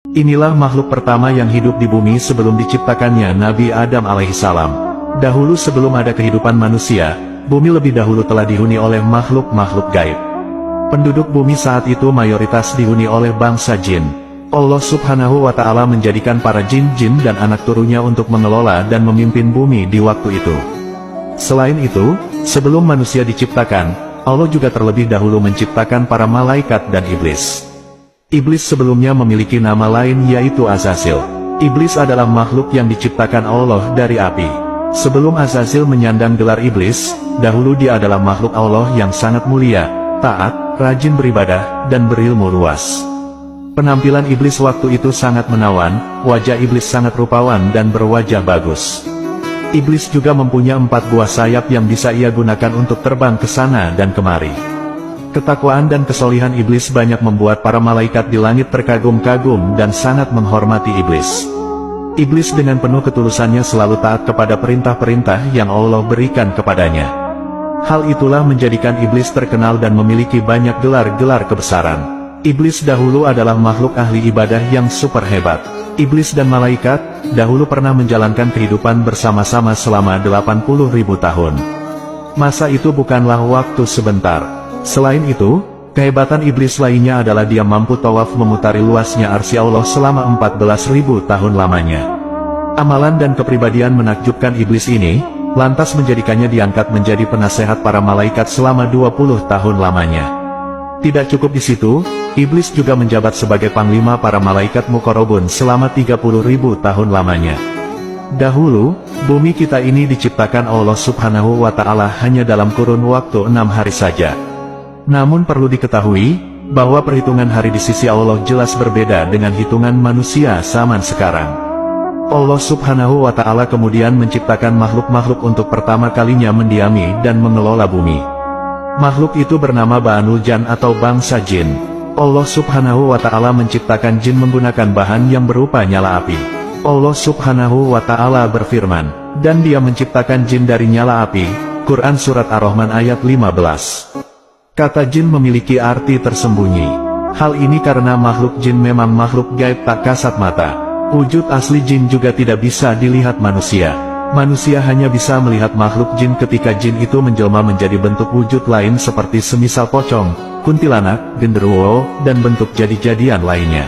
Inilah makhluk pertama yang hidup di bumi sebelum diciptakannya Nabi Adam alaihissalam. Dahulu sebelum ada kehidupan manusia, bumi lebih dahulu telah dihuni oleh makhluk-makhluk gaib. Penduduk bumi saat itu mayoritas dihuni oleh bangsa jin. Allah subhanahu wa ta'ala menjadikan para jin-jin dan anak turunnya untuk mengelola dan memimpin bumi di waktu itu. Selain itu, sebelum manusia diciptakan, Allah juga terlebih dahulu menciptakan para malaikat dan iblis. Iblis sebelumnya memiliki nama lain yaitu Azazil. Iblis adalah makhluk yang diciptakan Allah dari api. Sebelum Azazil menyandang gelar iblis, dahulu dia adalah makhluk Allah yang sangat mulia, taat, rajin beribadah, dan berilmu luas. Penampilan iblis waktu itu sangat menawan, wajah iblis sangat rupawan dan berwajah bagus. Iblis juga mempunyai 4 buah sayap yang bisa ia gunakan untuk terbang ke sana dan kemari. Ketakwaan dan kesolihan iblis banyak membuat para malaikat di langit terkagum-kagum dan sangat menghormati iblis. Iblis dengan penuh ketulusannya selalu taat kepada perintah-perintah yang Allah berikan kepadanya. Hal itulah menjadikan iblis terkenal dan memiliki banyak gelar-gelar kebesaran. Iblis dahulu adalah makhluk ahli ibadah yang super hebat. Iblis dan malaikat dahulu pernah menjalankan kehidupan bersama-sama selama 80.000 tahun. Masa itu bukanlah waktu sebentar. Selain itu, kehebatan iblis lainnya adalah dia mampu tawaf memutari luasnya arsy Allah selama 14.000 tahun lamanya. Amalan dan kepribadian menakjubkan iblis ini, lantas menjadikannya diangkat menjadi penasehat para malaikat selama 20 tahun lamanya. Tidak cukup di situ, iblis juga menjabat sebagai panglima para malaikat muqarrabun selama 30.000 tahun lamanya. Dahulu, bumi kita ini diciptakan Allah subhanahu wa ta'ala hanya dalam kurun waktu 6 hari saja. Namun perlu diketahui, bahwa perhitungan hari di sisi Allah jelas berbeda dengan hitungan manusia zaman sekarang. Allah subhanahu wa ta'ala kemudian menciptakan makhluk-makhluk untuk pertama kalinya mendiami dan mengelola bumi. Makhluk itu bernama Ba'anul Jan atau bangsa jin. Allah subhanahu wa ta'ala menciptakan jin menggunakan bahan yang berupa nyala api. Allah subhanahu wa ta'ala berfirman, dan dia menciptakan jin dari nyala api. Quran Surat Ar-Rahman ayat 15. Kata jin memiliki arti tersembunyi. Hal ini karena makhluk jin memang makhluk gaib tak kasat mata. Wujud asli jin juga tidak bisa dilihat manusia. Manusia hanya bisa melihat makhluk jin ketika jin itu menjelma menjadi bentuk wujud lain seperti semisal pocong, kuntilanak, genderuwo, dan bentuk jadi-jadian lainnya.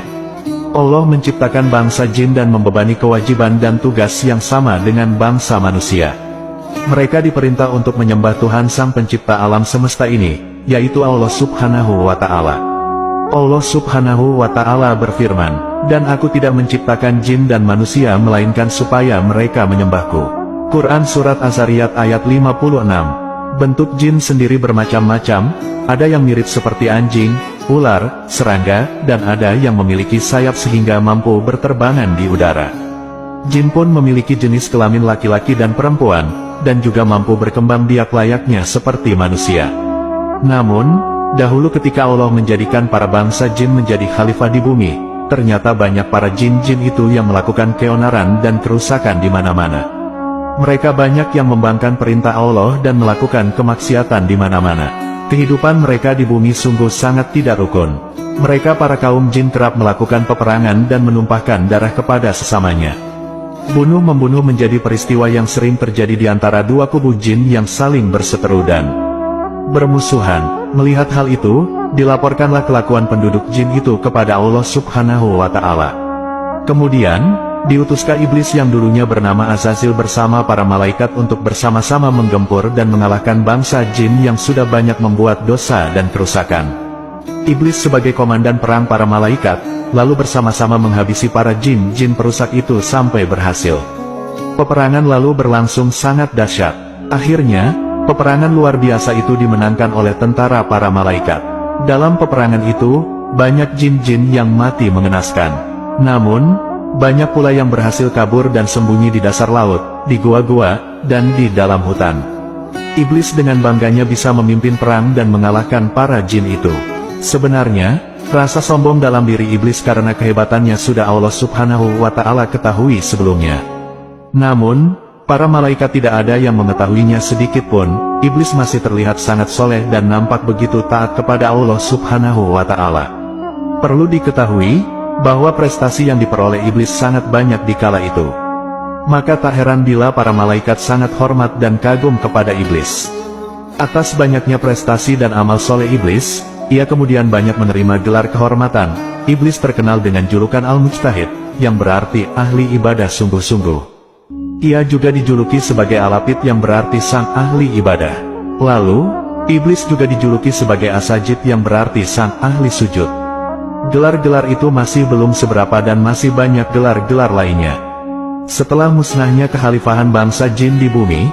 Allah menciptakan bangsa jin dan membebani kewajiban dan tugas yang sama dengan bangsa manusia. Mereka diperintah untuk menyembah Tuhan Sang Pencipta alam semesta ini, yaitu Allah subhanahu wa ta'ala. Allah subhanahu wa ta'ala berfirman, dan aku tidak menciptakan jin dan manusia melainkan supaya mereka menyembahku. Quran Surat Az-Zariyat ayat 56. Bentuk jin sendiri bermacam-macam, ada yang mirip seperti anjing, ular, serangga, dan ada yang memiliki sayap sehingga mampu berterbangan di udara. Jin pun memiliki jenis kelamin laki-laki dan perempuan, dan juga mampu berkembang biak layaknya seperti manusia. Namun, dahulu ketika Allah menjadikan para bangsa jin menjadi khalifah di bumi, ternyata banyak para jin-jin itu yang melakukan keonaran dan kerusakan di mana-mana. Mereka banyak yang membangkang perintah Allah dan melakukan kemaksiatan di mana-mana. Kehidupan mereka di bumi sungguh sangat tidak rukun. Mereka para kaum jin kerap melakukan peperangan dan menumpahkan darah kepada sesamanya. Bunuh-membunuh menjadi peristiwa yang sering terjadi di antara dua kubu jin yang saling berseteru dan bermusuhan. Melihat hal itu, dilaporkanlah kelakuan penduduk jin itu kepada Allah subhanahu wa ta'ala. Kemudian, diutuskah iblis yang dulunya bernama Azazil bersama para malaikat untuk bersama-sama menggempur dan mengalahkan bangsa jin yang sudah banyak membuat dosa dan kerusakan. Iblis sebagai komandan perang para malaikat, lalu bersama-sama menghabisi para jin-jin perusak itu sampai berhasil. Peperangan lalu berlangsung sangat dahsyat. Akhirnya, peperangan luar biasa itu dimenangkan oleh tentara para malaikat. Dalam peperangan itu, banyak jin-jin yang mati mengenaskan. Namun, banyak pula yang berhasil kabur dan sembunyi di dasar laut, di gua-gua, dan di dalam hutan. Iblis dengan bangganya bisa memimpin perang dan mengalahkan para jin itu. Sebenarnya, rasa sombong dalam diri iblis karena kehebatannya sudah Allah subhanahu wa ta'ala ketahui sebelumnya. Namun, para malaikat tidak ada yang mengetahuinya sedikit pun. Iblis masih terlihat sangat soleh dan nampak begitu taat kepada Allah subhanahu wa ta'ala. Perlu diketahui, bahwa prestasi yang diperoleh iblis sangat banyak di kala itu. Maka tak heran bila para malaikat sangat hormat dan kagum kepada iblis. Atas banyaknya prestasi dan amal soleh iblis, ia kemudian banyak menerima gelar kehormatan. Iblis terkenal dengan julukan Al-Mujtahid, yang berarti ahli ibadah sungguh-sungguh. Ia juga dijuluki sebagai Al-Apid yang berarti sang ahli ibadah. Lalu, iblis juga dijuluki sebagai As-Sajid yang berarti sang ahli sujud. Gelar-gelar itu masih belum seberapa dan masih banyak gelar-gelar lainnya. Setelah musnahnya kekhalifahan bangsa jin di bumi,